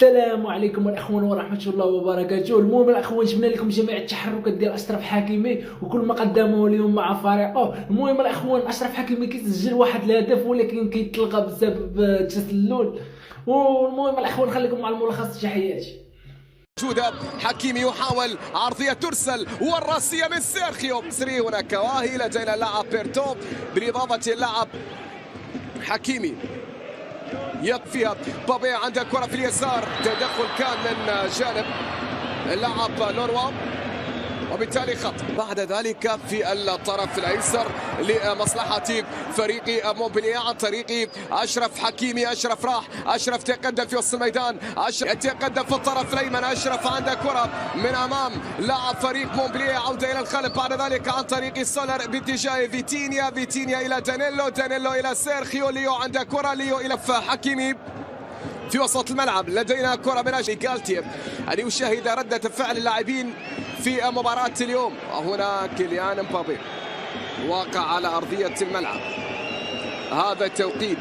السلام عليكم الاخوان ورحمه الله وبركاته. المهم الاخوان جبنا لكم جميع التحركات ديال اشرف حكيمي وكل ما قدمه اليوم مع فريقه. المهم الاخوان اشرف حكيمي كيسجل واحد الهدف ولكن كيتلغى بسبب التسلل. والمهم الاخوان خليكم مع الملخص. تحياتي. موجودة حكيمي يحاول عرضية ترسل والراسية من سيرخيو سري. هناك واهي لدينا اللاعب بيرتو بالإضافة اللاعب حكيمي يكفيها. بابي عنده كرة في اليسار، تدخل كان من جانب اللاعب لوروا وبالتالي خط. بعد ذلك في الطرف الايسر لمصلحه فريق مونبلييه عن طريق اشرف حكيمي. اشرف راح، اشرف تقدم في وسط الميدان، اشرف تقدم في الطرف الايمن. اشرف عنده كره من امام لاعب فريق مونبلييه، عوده الى الخلف بعد ذلك عن طريق سولر باتجاه فيتينيا. فيتينيا الى دانيلو، دانيلو الى سيرخيو. ليو عنده كره، ليو الى حكيمي في وسط الملعب. لدينا كرة من أجل جالتي أن يشاهد ردة فعل اللاعبين في مباراة اليوم. هنا كيليان مبابي واقع على أرضية الملعب. هذا التوقيت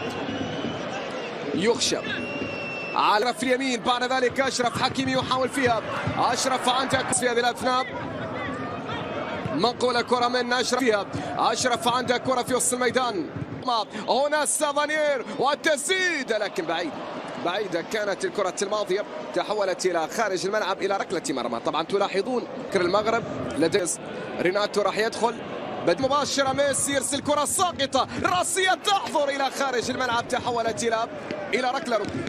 يخشى على في اليمين. بعد ذلك أشرف حكيمي يحاول فيها. أشرف عنده في هذه الأثناء منقولة كرة من أشرف فيها. أشرف عنده كرة في وسط الميدان. هنا سافانير والتسديد لكن بعيدة كانت الكرة الماضية، تحولت إلى خارج الملعب إلى ركلة مرمى. طبعا تلاحظون المغرب لدى ريناتو راح يدخل مباشرة. ميسي يرسل كرة ساقطة راسية تحضر إلى خارج الملعب، تحولت إلى ركلة ركنية.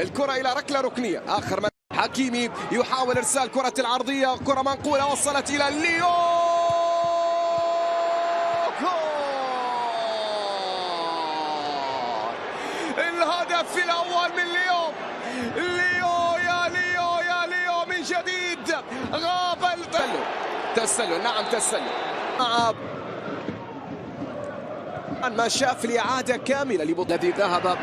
الكرة إلى ركلة ركنية. آخر حكيمي يحاول إرسال كرة العرضية، كرة منقولة وصلت إلى ليو. الهدف الأول من ليو. ليو يا ليو يا ليو من جديد. غاب تسلل. نعم تسلل. ما شاف الإعادة كاملة الذي ذهب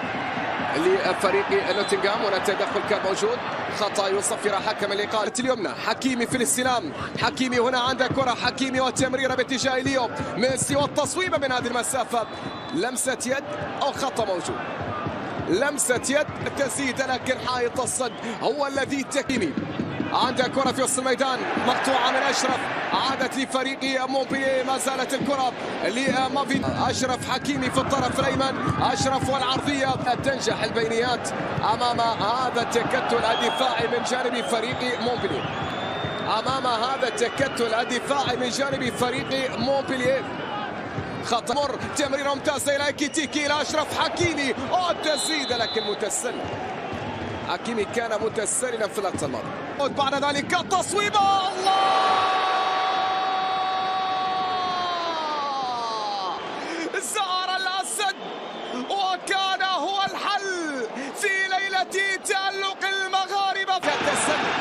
لفريق نوتنغهام. هنا التدخل كان موجود، خطأ يصفر حكم الإقالة اليمنى. حكيمي في الاستلام. حكيمي هنا عنده كرة. حكيمي والتمريرة باتجاه ليو. ميسي والتصويبة من هذه المسافة. لمسة يد أو خطأ موجود. لمسة يد تسديد لكن حائط الصد هو الذي تكيمي. عنده كرة في وسط الميدان مقطوعة من أشرف، عادت لفريق مونبلييه. ما زالت الكرة لمافي. أشرف حكيمي في الطرف الأيمن. أشرف والعرضية تنجح البينيات أمام هذا التكتل الدفاعي من جانب فريق مونبلييه. أمام هذا التكتل الدفاعي من جانب فريق مونبلييه. خط مر، تمريره ممتازه الى كيتيكي الى اشرف حكيمي. التسديد لكن متسلل. حكيمي كان متسللا في اللقطه الماضيه. بعد ذلك التصويبه. الله! زار الاسد وكان هو الحل في ليله تألق المغاربه. التسلل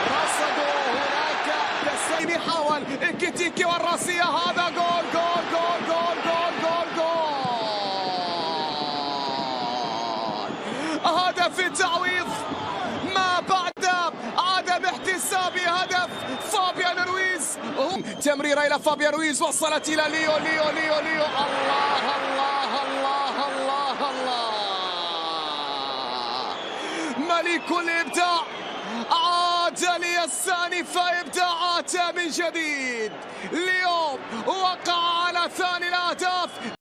رصدوا هناك تسلل. يحاول كيتيكي والراسيه. هذا جول جول جول جول جول جول جول. هدف التعويض ما بعد عدم احتساب هدف فابيان رويز. تمريره الى فابيان رويز وصلت الى ليو. ليو ليو ليو. الله الله الله الله الله. ملك الابداع عاد ليستأنف إبداعاته من جديد. اليوم وقع على ثاني الأهداف.